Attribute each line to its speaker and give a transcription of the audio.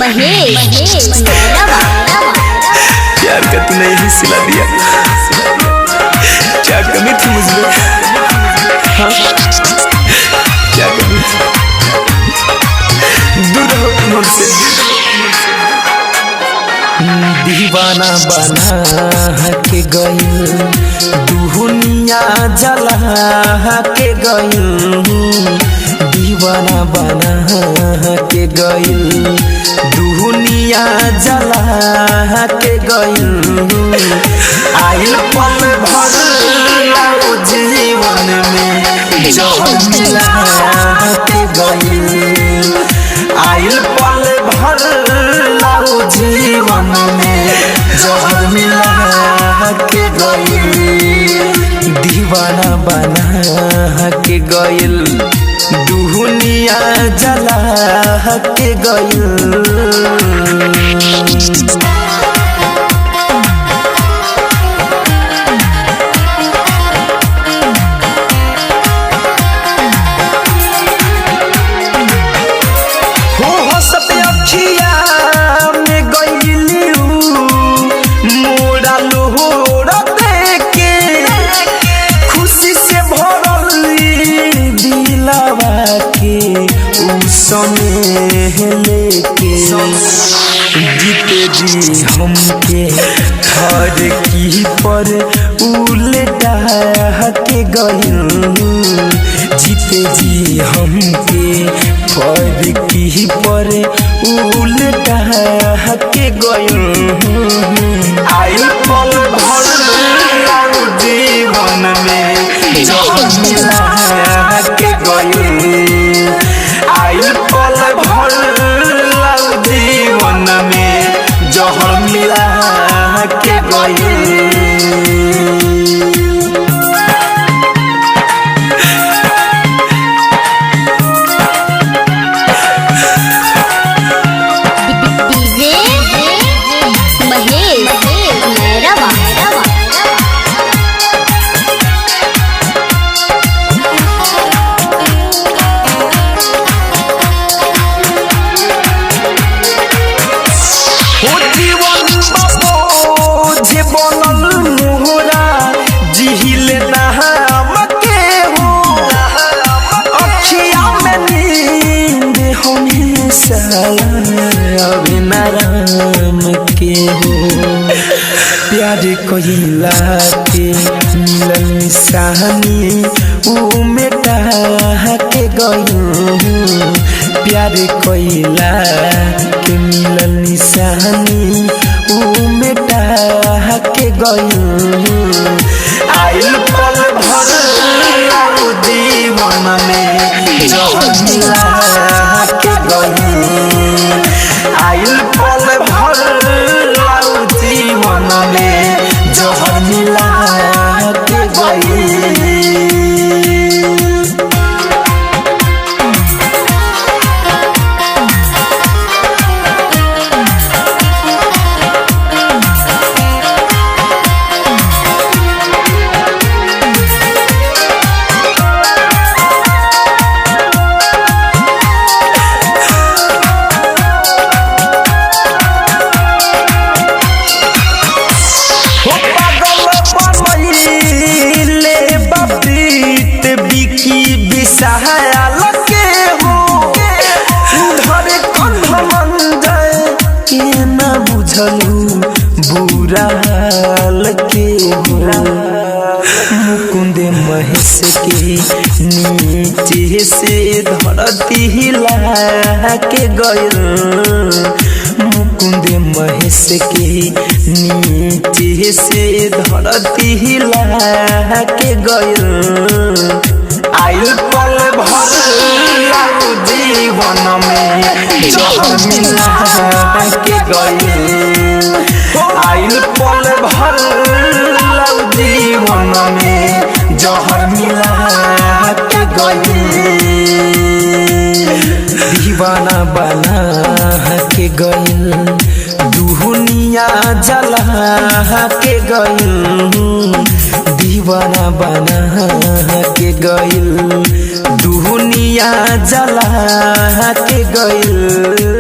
Speaker 1: महेश
Speaker 2: प्यार का तूने यही सिला दिया, क्या कमी थी मुझमें? हाँ क्या कमी थी? दूर रहो तुम हमसे। दीवाना बना के गइल, दुनिया जला के गइल। दीवाना बना के गइल, दुनिया जला के गइल। आइल पल भर लाओ जीवन में जहर मिला के गइल। आइल पल भर लाओ जीवन में जहर मिला के गइल। दीवाना बना के गइल, दुनिया जला के गइल। लेके जीते जी हमके हर की पर उल्टा के गइल। जीते जी हमके हर की पर उल्टा के गइल। आइल पल भर जीवन में जहर मिला के गइल। आइल पल भर जीवन में जहर मिला के गइल। अभिनाराम के हो प्यार कोइला के मिलल निशानी ऊ मेटा के गइल। प्यार कोइला के मिलल निशानी ऊ मेटा के गइल। आइल पल भर जीवन में जहर मिला के गइल। आइल पल भर जीवन में जहर मिला के गइल। बुरा हाल के मुकुंद महेश के नीचे से धरती हिला के गइल। मुकुंद महेश के नीचे से धरती हिला के गइल। आइल पल भर जीवन में जहर मिला के गइल। आइल पल भर जीवन में जहर मिला के गइल। दीवाना बना के गइल, दुनिया जला के गइल। दीवाना बना के गइल, दुनिया जला के गइल।